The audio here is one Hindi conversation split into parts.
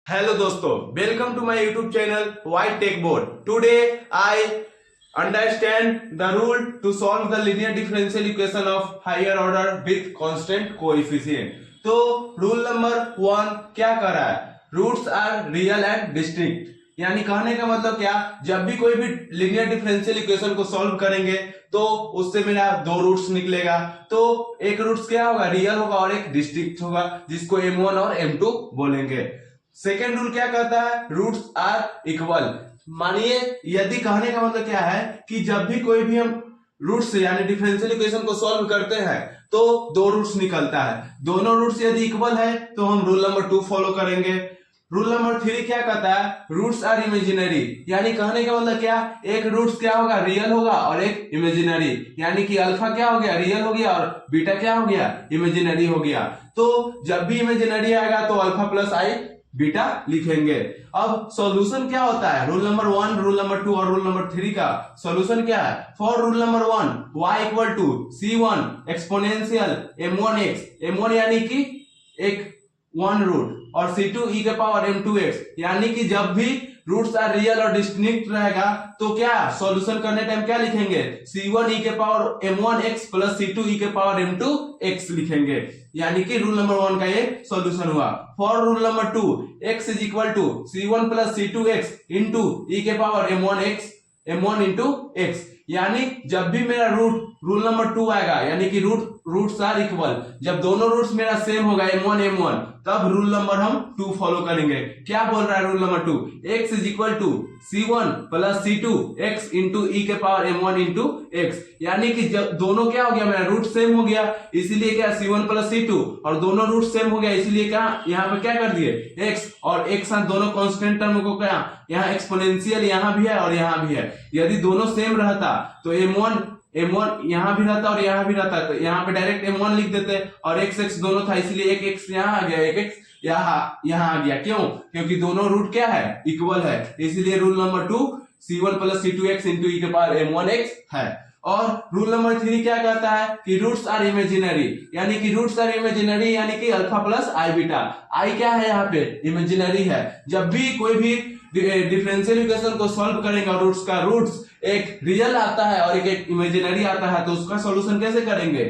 Hello दोस्तों, welcome to my YouTube channel White Tech Board. Today I understand the rule to solve the linear differential equation of higher order with constant coefficient. तो रूल नंबर 1 क्या कर रहा है? Roots are real and distinct, यानी कहने का मतलब क्या, जब भी कोई भी लिनियर डिफरेंशियल इक्वेशन को सॉल्व करेंगे तो उससे मेरा दो रूट्स निकलेगा। तो एक रूट्स क्या होगा, रियल होगा और एक डिस्टिंक्ट होगा, जिसको M1 और M2 बोलेंगे। सेकेंड रूल क्या कहता है, रूट्स आर इक्वल। मानिए यदि कहने का मतलब क्या है कि जब भी कोई भी हम रूट्स से यानी डिफरेंशियल इक्वेशन को सॉल्व करते हैं तो दो रूट्स निकलता है। दोनों रूट्स यदि इक्वल है तो हम रूल नंबर 2 फॉलो करेंगे। रूल नंबर 3 क्या कहता है, रूट्स आर इमेजिनरी, यानी कहने का मतलब क्या, एक रूट्स क्या होगा, रियल होगा और एक इमेजिनरी, यानी कि अल्फा क्या हो गया, रियल हो गया और बीटा क्या हो गया, इमेजिनरी हो गया। तो जब भी इमेजिनरी आएगा तो अल्फा प्लस आई बीटा लिखेंगे। अब सॉल्यूशन क्या होता है, रूल नंबर 1, रूल नंबर 2 और रूल नंबर 3 का सॉल्यूशन क्या है। For rule number 1 y equal to c1 exponential m1x, m1 यानी कि एक 1 रूट, और c2 e के पावर m2x, यानी कि जब भी रूट्स आर रियल और डिस्टिंक्ट रहेगा तो क्या सॉल्यूशन करने टाइम क्या लिखेंगे, c1 e के power m1x plus c2 e के पावर m2x लिखेंगे, यानी कि रूल नंबर 1 का ये सॉल्यूशन हुआ। For rule number 2 x is equal to c1 plus c2x into e के पावर m1 इंटू x, यानी जब भी मेरा रूल नंबर 2 आएगा यानी कि रूट्स आर इक्वल, जब दोनों रूट्स मेरा सेम होगा m1 तब रूल नंबर हम 2 फॉलो करेंगे। क्या बोल रहा है rule number 2, x is equal to c1 plus c2 x into e के पावर m1 इंटू x, यानी कि जब दोनों क्या हो गया, मेरा रूट सेम हो गया इसीलिए क्या c1 प्लस c2, और दोनों रूट सेम हो गया इसीलिए क्या यहाँ पे क्या कर दिए x, और एक साथ दोनों कांस्टेंट टर्म को क्या, यहाँ एक्सपोनेंशियल यहाँ भी है और यहाँ भी है, यदि दोनों सेम रहता तो m1 यहाँ भी रहता और यहाँ भी रहता, तो यहाँ पे डायरेक्ट m1 लिख देते और x दोनों था इसलिए एक x यहाँ आ गया, एक x यहाँ आ गया। क्यों, क्योंकि दोनों रूट क्या है, इक्वल है, इसलिए rule number 2 c1 plus c2x into e के पावर m1x है। और रूल नंबर 3 क्या कहता है कि रूट्स आर इमेजिनरी, यानी कि रूट्स आर इमेजिनरी यानी कि अल्फा प्लस आई बीटा, आई क्या है यहाँ पे, इमेजिनरी है। जब भी कोई भी डिफरेंशियल इक्वेशन को सॉल्व करेंगे और रूट्स का रूट्स एक रियल आता है और एक इमेजिनरी आता है तो उसका सॉल्यूशन कैसे करेंगे,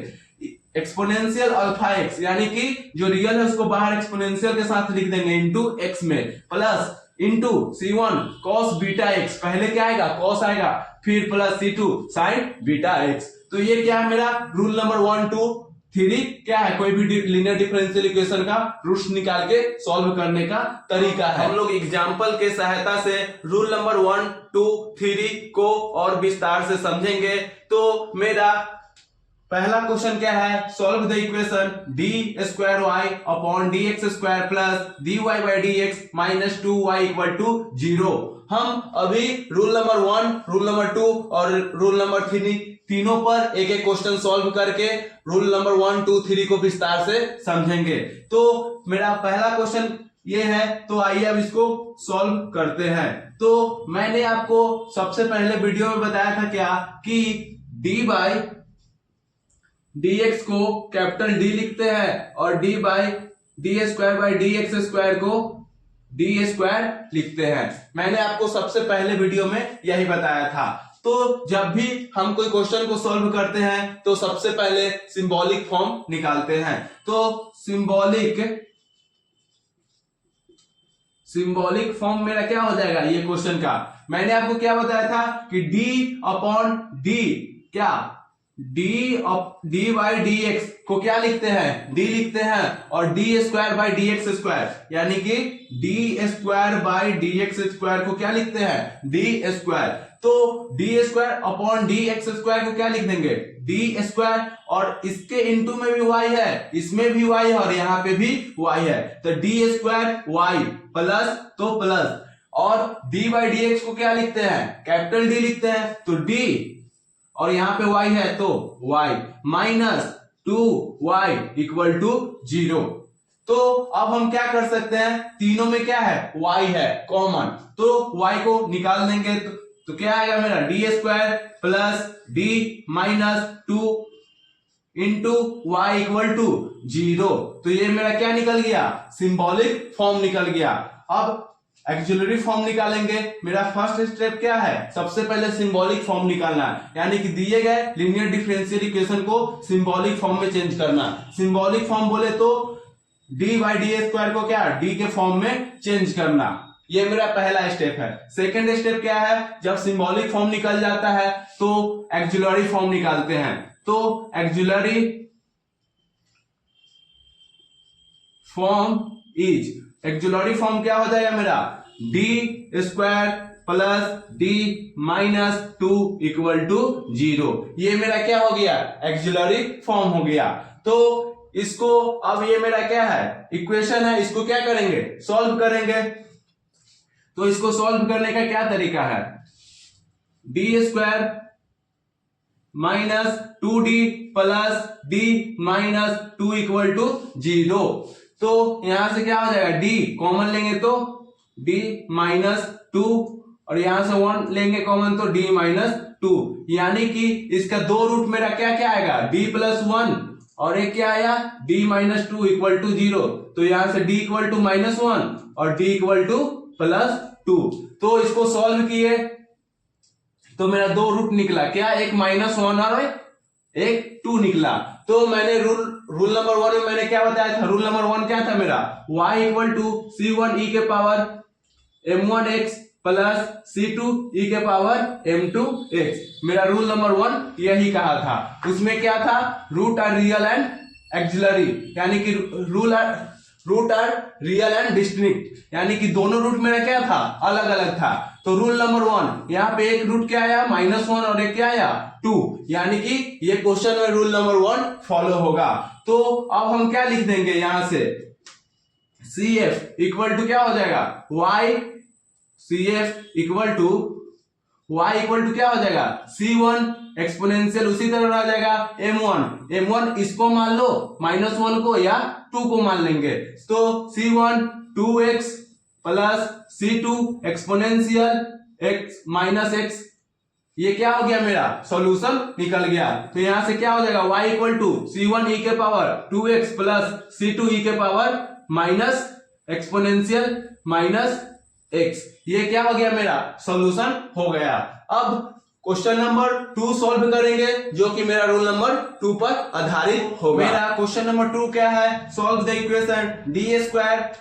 एक्सपोनेंशियल अल्फा एक्स, यानी कि जो रियल है उसको बाहर एक्सपोनेंशियल के साथ लिख देंगे इंटू एक्स में, plus into c1 cos beta x, पहले क्या आएगा cos आएगा, फिर plus c2 sin beta x। तो ये क्या है मेरा रूल नंबर 1 2 3 क्या है, कोई भी लिनियर डिफरेंशियल इक्वेशन का रूट्स निकाल के सॉल्व करने का तरीका है। हम लोग एग्जांपल के सहायता से रूल नंबर 1 2 3 को और विस्तार से समझेंगे। तो मेरा पहला क्वेश्चन क्या है, solve the equation D square Y upon D X square plus D Y by D X minus 2y equal to 0। हम अभी रूल नंबर 1 रूल नंबर 2 और रूल नंबर 3 तीनों पर एक एक क्वेश्चन सॉल्व करके रूल नंबर 1 2 3 को विस्तार से समझेंगे। तो मेरा पहला क्वेश्चन ये है, तो आइए अब इसको सॉल्व करते हैं। तो मैंने आपको सबसे पहले वीडियो में बताया था क्या कि डी बाई dx को कैपिटल D लिखते हैं और d by D square by D X square को d स्क्वायर लिखते हैं। मैंने आपको सबसे पहले वीडियो में यही बताया था। तो जब भी हम कोई क्वेश्चन को सॉल्व करते हैं तो सबसे पहले सिंबॉलिक फॉर्म निकालते हैं। तो सिंबॉलिक फॉर्म मेरा क्या हो जाएगा, ये क्वेश्चन का मैंने आपको क्या बताया था कि d अपॉन d क्या, डी बाई डी एक्स को क्या लिखते हैं, डी लिखते हैं, और D square by D X square, यानी कि D square by D X square को क्या लिखते हैं, डी स्क्वायर। तो D square upon D X square को क्या लिख देंगे, डी स्क्वायर, और इसके इनटू में भी y है, इसमें भी y है और यहाँ पे भी y है, तो डी स्क्वायर y प्लस तो प्लस, और डी बाई डी एक्स को क्या लिखते हैं, कैपिटल D लिखते हैं, तो d और यहाँ पे y है तो y minus 2y equal to 0। तो अब हम क्या कर सकते हैं, तीनों में क्या है, y है कॉमन, तो y को निकाल देंगे तो क्या आएगा मेरा D square plus D minus 2 into Y equal to 0। तो ये मेरा क्या निकल गया, सिंबॉलिक फॉर्म निकल गया। अब एक्सिलरी फॉर्म निकालेंगे। मेरा फर्स्ट स्टेप क्या है, सबसे पहले सिंबॉलिक फॉर्म निकालना है, यानी कि दिए गए लीनियर डिफरेंशियल इक्वेशन को सिंबॉलिक फॉर्म में चेंज करना। सिंबॉलिक फॉर्म बोले तो डी बाई डी स्क्वायर को क्या डी के फॉर्म में चेंज करना, ये मेरा पहला स्टेप है। सेकेंड स्टेप क्या है, जब सिंबॉलिक फॉर्म निकल जाता है तो एक्सिलरी फॉर्म निकालते हैं। तो auxiliary form is, auxiliary form क्या हो जाएगा मेरा, D square plus D minus 2 equal to 0। ये मेरा क्या हो गया, एक्सिलरी फॉर्म हो गया। तो इसको अब ये मेरा क्या है, इक्वेशन है, इसको क्या करेंगे, सॉल्व करेंगे। तो इसको सॉल्व करने का क्या तरीका है, D square minus 2d plus D minus 2 equal to 0। तो यहां से क्या हो जाएगा, d कॉमन लेंगे तो d माइनस 2 और यहां से 1 लेंगे कॉमन तो d माइनस 2, यानी कि इसका दो रूट मेरा क्या क्या आएगा, d प्लस 1 और एक क्या आया d माइनस 2 इक्वल टू 0। तो यहां से d इक्वल टू माइनस 1 और d इक्वल टू प्लस 2। तो इसको सॉल्व किए तो मेरा दो रूट निकला, क्या, एक माइनस 1 और एक 2 निकला। तो मैंने रूल नंबर 1 में मैंने क्या बताया था, रूल नंबर 1 क्या था मेरा, y equal to c1 e के power m1x plus c2 e के पावर m2x। मेरा रूल नंबर 1 यही कहा था। उसमें क्या था, root are real and auxiliary, यानी कि root are real and distinct, यानी कि दोनों रूट मेरा क्या था, अलग अलग था। तो रूल नंबर 1 यहाँ पे एक रूट क्या आया -1 और एक क्या आया 2, यानी कि ये क्वेश्चन में रूल नंबर 1 फॉलो होगा। तो अब हम क्या लिख देंगे, यहां से CF इक्वल टू क्या हो जाएगा, y, CF equal to y equal to क्या हो जाएगा, C1 एक्सपोनेंशियल उसी तरह आ जाएगा m1 इसको मान लो -1 को या 2 को मान लेंगे। तो C1 2x plus C2 exponential x minus x, ये क्या हो गया, मेरा सॉल्यूशन निकल गया। तो यहां से क्या हो जाएगा, y equal to C1 e के power 2x plus C2 e के power minus exponential minus x, ये क्या हो गया, मेरा सॉल्यूशन हो गया। अब क्वेश्चन नंबर 2 सॉल्व करेंगे, जो कि मेरा रूल नंबर 2 पर आधारित होगा। मेरा क्वेश्चन नंबर 2 क्या है, solve the equation D square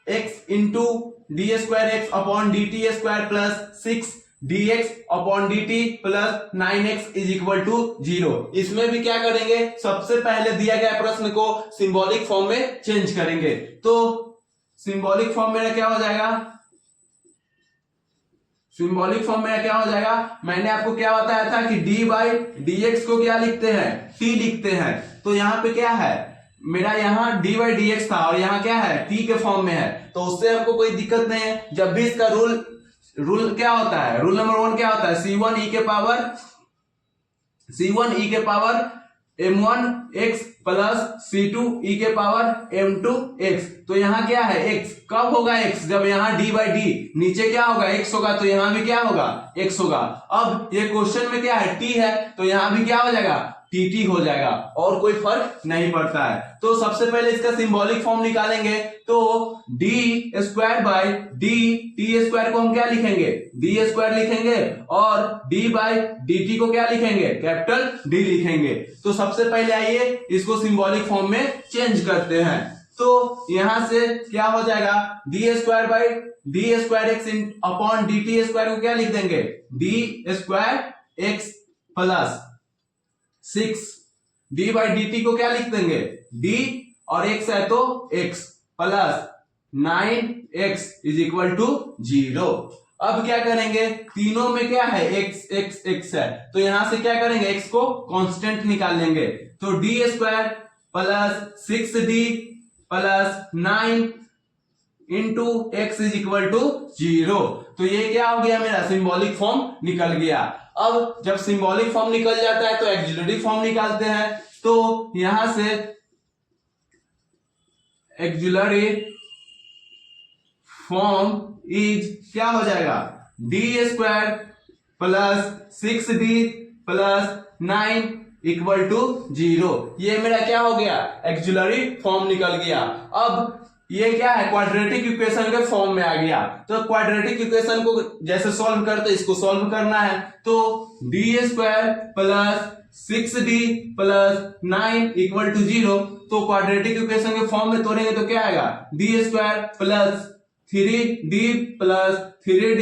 X into D square X upon D T square plus 6 dx upon dt plus 9x is equal to 0। इसमें भी क्या करेंगे, सबसे पहले दिया गया प्रश्न को सिंबॉलिक फॉर्म में चेंज करेंगे। तो सिंबॉलिक फॉर्म मेरा क्या हो जाएगा, सिंबॉलिक फॉर्म में क्या हो जाएगा, मैंने आपको क्या बताया था कि d बाई dx को क्या लिखते हैं, t लिखते हैं। तो यहाँ पे क्या है मेरा, यहाँ d बाई dx था और यहाँ क्या है t के फॉर्म में है, तो उससे हमको कोई दिक्कत नहीं है। जब भी इसका रूल क्या होता है, रूल नंबर 1 क्या होता है, C1 e के power m1x plus C2 e के पावर m2x। तो यहाँ क्या है x, कब होगा x, जब यहाँ d बाई डी नीचे क्या होगा x होगा, तो यहाँ भी क्या होगा x होगा। अब ये क्वेश्चन में क्या है t है, तो यहाँ भी क्या हो जाएगा tt हो जाएगा और कोई फर्क नहीं पड़ता है। तो सबसे पहले इसका सिंबॉलिक फॉर्म निकालेंगे। तो d square by D T square को हम क्या लिखेंगे, d स्क्वायर लिखेंगे और d बाई dt को क्या लिखेंगे, कैपिटल D लिखेंगे। तो सबसे पहले आइए इसको सिंबॉलिक फॉर्म में चेंज करते हैं। तो यहां से क्या हो जाएगा, D square by D square X upon D T square को क्या लिख देंगे, D square x plus 6 d by D T को क्या लिख देंगे, d और x है तो x plus 9x is equal to 0। अब क्या करेंगे, तीनों में क्या है x x x है, तो यहां से क्या करेंगे x को कांस्टेंट निकाल लेंगे। तो d square plus 6d plus 9 into x is equal to 0। तो ये क्या हो गया, मेरा सिंबॉलिक फॉर्म निकल गया। अब जब सिंबॉलिक फॉर्म निकल जाता है तो एक्सिलरी फॉर्म निकालते हैं। तो यहां से एक्सिलरी फॉर्म इज क्या हो जाएगा, D square plus 6d plus 9 equal to 0। ये मेरा क्या हो गया, एक्सिलरी फॉर्म निकल गया। अब ये क्या है, क्वाड्रेटिक इक्वेशन के फॉर्म में आ गया। तो क्वाड्रेटिक इक्वेशन को जैसे सॉल्व करते इसको सॉल्व करना है। तो d² plus 6d plus 9 equal to 0। तो क्वाड्रेटिक इक्वेशन के फॉर्म में तोड़ेंगे तो क्या आएगा, d² plus 3d plus 3d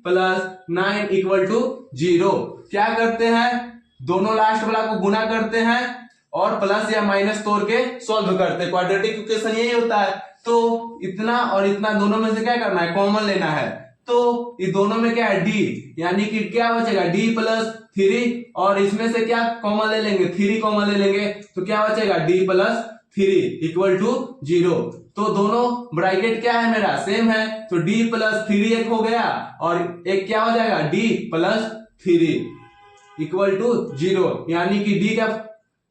plus 9 equal to 0। क्या करते हैं, दोनों लास्ट वाला को गुना करते हैं और प्लस या माइनस तोड़ के सॉल्व करते हैं। क्वाड्रेटिक इक्वेशन यही होता है। तो इतना और इतना दोनों में से क्या करना है, कॉमन लेना है। तो ये दोनों में क्या है, d, यानी कि क्या बचेगा d प्लस 3 और इसमें से क्या कॉमन ले लेंगे, 3 कॉमन ले लेंगे तो क्या बचेगा d प्लस 3 इक्वल टू 0। तो दोनों ब्रैकेट क्या है मेरा, सेम है। तो d प्लस 3 एक हो गया और एक क्या हो जाएगा d प्लस 3 इक्वल टू 0, यानी कि d का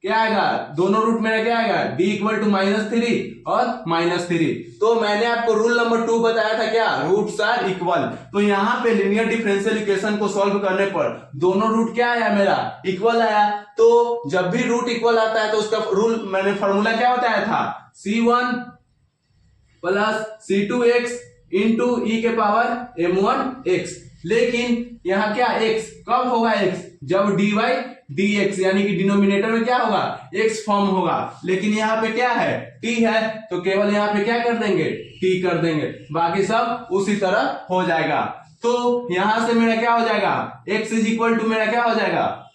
क्या आएगा, दोनों रूट में क्या आएगा, d इक्वल टू -3 और -3। तो मैंने आपको रूल नंबर 2 बताया था क्या, रूट्स आर इक्वल। तो यहाँ पे लीनियर डिफरेंशियल इक्वेशन को सॉल्व करने पर दोनों रूट क्या आया मेरा, इक्वल आया। तो जब भी रूट इक्वल आता है तो उसका रूल मैंने फॉर्मूला क्या बताया था, c1 plus c2x into e के पावर m1x। लेकिन यहाँ क्या x कब होगा, x जब dy dx यानी कि डिनोमिनेटर में क्या होगा, x फॉर्म होगा। लेकिन यहाँ पे क्या है, t है, तो केवल यहाँ पे क्या कर देंगे, t कर देंगे, बाकी सब उसी तरह हो जाएगा। तो यहां से मेरा क्या हो जाएगा, x इज इक्वल टू मेरा क्या हो जाएगा,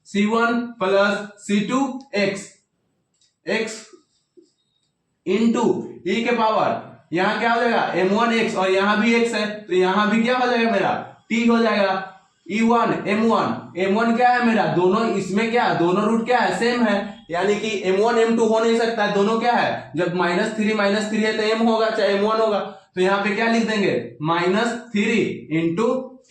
c1 plus c2x x into e के पावर, यहाँ क्या हो जाएगा m1x और यहाँ भी x है तो यहाँ भी क्या हो जाएगा मेरा t हो जाएगा। e1 m1 क्या है मेरा, दोनों इसमें क्या, दोनों रूट क्या है, सेम है, यानी कि m1 m2 हो नहीं सकता है, दोनों क्या है, जब -3 है तो m होगा चाहे m1 होगा। तो यहाँ पे क्या लिख देंगे, -3 इंटू t।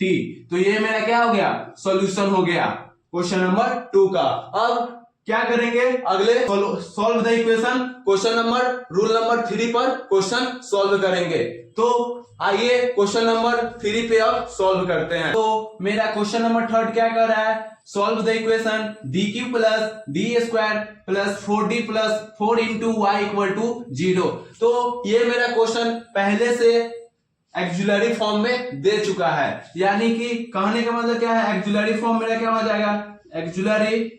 तो ये मेरा क्या हो गया, सॉल्यूशन हो गया क्वेश्चन नंबर 2 का। अब क्या करेंगे, अगले solve the equation, question number rule number 3 पर क्वेश्चन सॉल्व करेंगे। तो आइए क्वेश्चन नंबर 3 पे अब सॉल्व करते हैं। तो मेरा क्वेश्चन नंबर 3 क्या कर रहा है, solve the equation dq plus d² plus 4d plus 4 into y equal to 0। तो ये मेरा क्वेश्चन पहले से एक्सुलरी फॉर्म में दे चुका है, यानी कि कहने का मतलब क्या है, एक्सुलरी फॉर्म मेरा क्या हो जाएगा, एक्सुलरी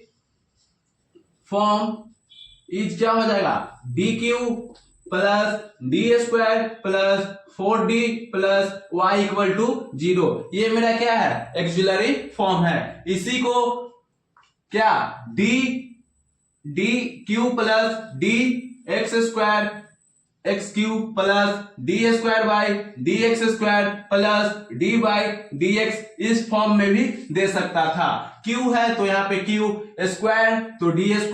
फॉर्म इज क्या हो जाएगा, dq plus d² plus 4d plus y equal to 0। ये मेरा क्या है, एक्सुलरी फॉर्म है। इसी को क्या dq plus dx² x³ plus d² by dx² plus d by dx इस फॉर्म में भी दे सकता था। q है तो यहाँ पे q स्क्वायर तो d²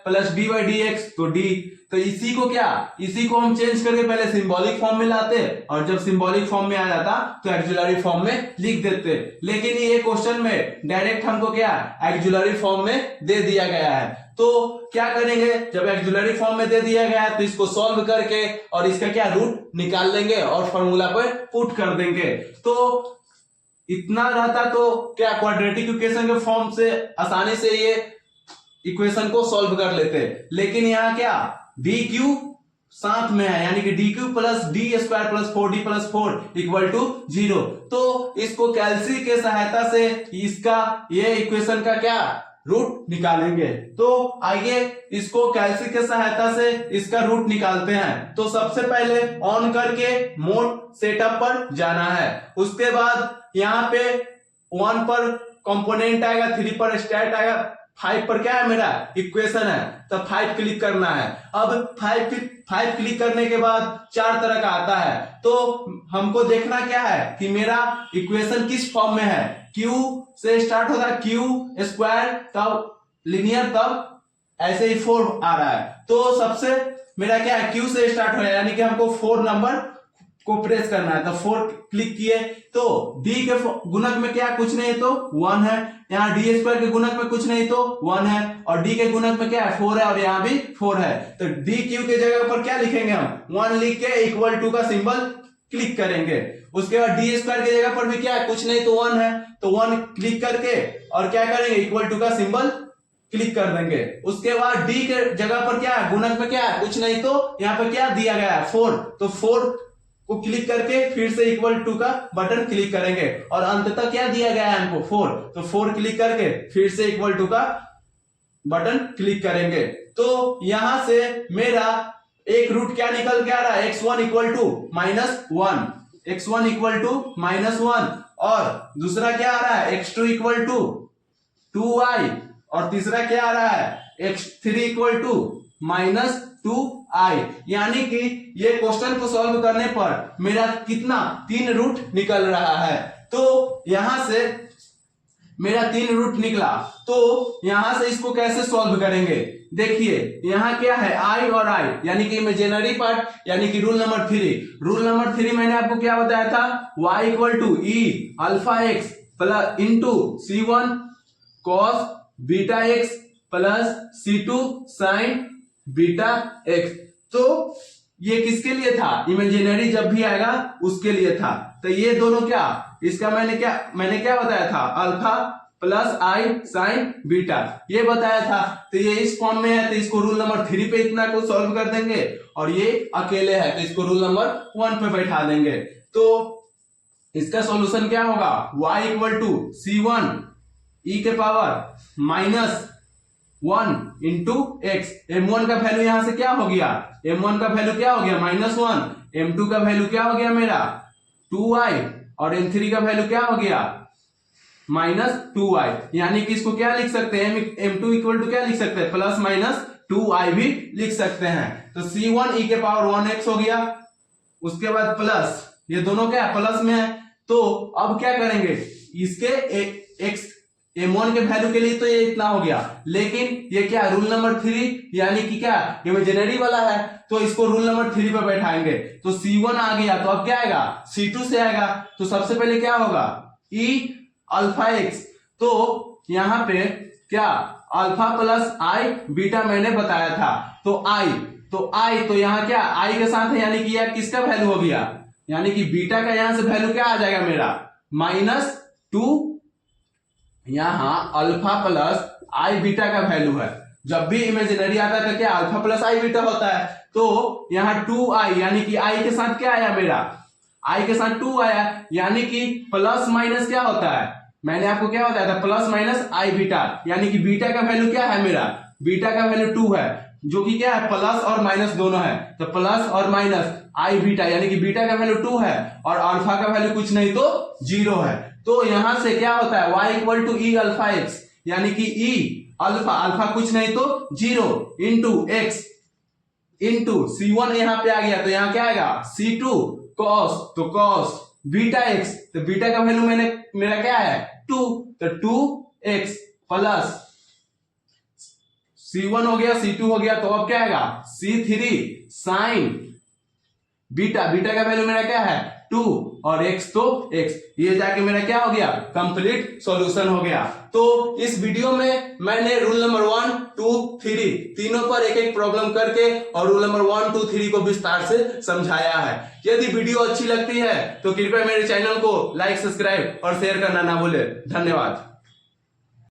plus d by dx तो d। तो इसी को क्या, इसी को हम चेंज करके पहले सिंबॉलिक फॉर्म में लाते और जब सिंबॉलिक फॉर्म में आ जाता तो एक्सुलरी फॉर्म में लिख देते। लेकिन ये क्वेश्चन में डायरेक्ट हमको क्या एक्सुलरी फॉर्म में दे दिया गया है। तो क्या करेंगे, जब एक्सुलरी फॉर्म में दे दिया गया है तो इसको सॉल्व करके और इसका क्या रूट निकाल लेंगे और फॉर्मूला पर पुट कर देंगे। तो इतना रहता तो क्या क्वाड्रेटिक इक्वेशन के फॉर्म से आसानी से ये इक्वेशन को सॉल्व कर लेते। लेकिन यहाँ क्या dq साथ में है, यानी कि dq plus d² plus 4d plus 4 equal to 0। तो इसको कैल्सी के सहायता से इसका ये इक्वेशन का क्या रूट निकालेंगे। तो आइए इसको कैल्सी के सहायता से इसका रूट निकालते हैं। तो सबसे पहले ऑन करके मोड सेटअप पर जाना है, उसके बाद यहाँ पे 1 पर कंपोनेंट आएगा, 3 पर स्टैट आएगा, 5 पर क्या है मेरा इक्वेशन है तो 5 क्लिक करना है। अब 5 क्लिक करने के बाद 4 तरह का आता है। तो हमको देखना क्या है कि मेरा इक्वेशन किस फॉर्म में है, q से स्टार्ट होता है q² तब लिनियर तब ऐसे ही 4 आ रहा है। तो सबसे मेरा क्या है q से स्टार्ट हो रहा है, यानी कि हमको 4 नंबर को प्रेस करना है। तो 4 क्लिक किए तो d के गुणक में क्या कुछ नहीं तो 1 है, यहाँ d² के गुणक में कुछ नहीं तो 1 है और d के गुणक में क्या है 4 है और यहाँ भी 4 है। तो dq के जगह पर क्या लिखेंगे हम 1 लिख के इक्वल टू का सिंबल क्लिक करेंगे। उसके बाद d² की जगह पर भी क्या है कुछ नहीं तो 1 है, तो 1 क्लिक करके और क्या करेंगे इक्वल टू का सिंबल क्लिक कर देंगे। उसके बाद डी के जगह पर क्या है, गुणक में क्या है, कुछ नहीं तो यहाँ पे क्या दिया गया है 4, तो 4 को क्लिक करके फिर से इक्वल टू का बटन क्लिक करेंगे और अंततः क्या दिया गया है हमको 4, तो 4 क्लिक करके फिर से इक्वल टू का बटन क्लिक करेंगे। तो यहां से मेरा एक रूट क्या निकल के आ रहा है, x1 equal to -1, x1 equal to -1 और दूसरा क्या आ रहा है x2 इक्वल टू 2i और तीसरा क्या आ रहा है x3 इक्वल टू -2i। यानी कि ये क्वेश्चन को सॉल्व करने पर मेरा कितना 3 रूट निकल रहा है। तो यहां से मेरा 3 रूट निकला, तो यहां से इसको कैसे सॉल्व करेंगे, देखिए यहां क्या है i और i यानी कि इमेजिनरी पार्ट, यानी कि रूल नंबर 3। रूल नंबर 3 मैंने आपको क्या बताया था, y equal to e alpha x plus into c1 cos beta x plus c2 sin beta x। तो ये किसके लिए था, इमेजिनरी जब भी आएगा उसके लिए था। तो ये दोनों क्या, इसका मैंने क्या बताया था, अल्फा प्लस आई साइन बीटा ये बताया था। तो ये इस फॉर्म में है, तो इसको रूल नंबर 3 पे इतना को सॉल्व कर देंगे और ये अकेले है तो इसको रूल नंबर 1 पे बैठा देंगे। तो इसका सॉल्यूशन क्या होगा, y equal to c1 e के पावर -1 इंटू एक्स। m1 का वैल्यू यहां से क्या हो गया, m1 का वैल्यू क्या हो गया -1, m2 का वैल्यू क्या हो गया मेरा 2i और m3 का वैल्यू क्या हो गया -2i। यानी कि इसको क्या लिख सकते हैं, m2 इक्वल टू क्या लिख सकते हैं, प्लस माइनस 2i भी लिख सकते हैं। तो c1 e के पावर 1x हो गया, उसके बाद प्लस ये दोनों क्या प्लस में है। तो अब क्या करेंगे, इसके x m1 के वैल्यू के लिए तो ये इतना हो गया, लेकिन ये क्या रूल नंबर 3 यानी कि क्या इमेजिनरी वाला है, तो इसको रूल नंबर 3 पे बैठाएंगे। तो c1 आ गया, तो अब क्या आएगा c2 से आएगा। तो सबसे पहले क्या होगा e अल्फा x, तो यहां पे क्या अल्फा प्लस आई बीटा मैंने बताया था, तो i तो यहां क्या i के साथ है, यानी कि यह किसका वैल्यू हो गया, यानी कि बीटा का यहां से वैल्यू क्या आ जाएगा मेरा -2। यहां अल्फा प्लस आई बीटा का वैल्यू है, जब भी इमेजिनरी आता है तो क्या अल्फा प्लस आई बीटा होता है। तो यहां 2i यानी कि i के साथ क्या आया मेरा, i के साथ 2 आया, यानी कि प्लस माइनस क्या होता है, मैंने आपको क्या बताया था प्लस माइनस आई बीटा, यानी कि बीटा का वैल्यू क्या है मेरा, बीटा का वैल्यू 2 है, जो कि क्या है प्लस और माइनस दोनों है। तो प्लस और माइनस आई बीटा यानी कि बीटा का वैल्यू 2 है और अल्फा का वैल्यू कुछ नहीं तो 0 है। तो यहां से क्या होता है y equal to E alpha X, यानी कि ई अल्फा कुछ नहीं तो 0 इंटू एक्स इंटू c1 यहां पे आ गया, तो यहां क्या आएगा c2 cos, तो cos बीटा एक्स, तो बीटा का वैल्यू मेरा क्या है 2, तो 2x प्लस c1 हो गया c2 हो गया, तो अब क्या आएगा c3 साइन बीटा का वैल्यू मेरा क्या है 2 और x तो x, ये जाके मेरा क्या हो गया कंप्लीट सॉल्यूशन हो गया। तो इस वीडियो में मैंने रूल नंबर 1, 2, 3 तीनों पर एक एक प्रॉब्लम करके और रूल नंबर 1, 2, 3 को विस्तार से समझाया है। यदि वीडियो अच्छी लगती है तो कृपया मेरे चैनल को लाइक, सब्सक्राइब और शेयर करना ना भूले। धन्यवाद।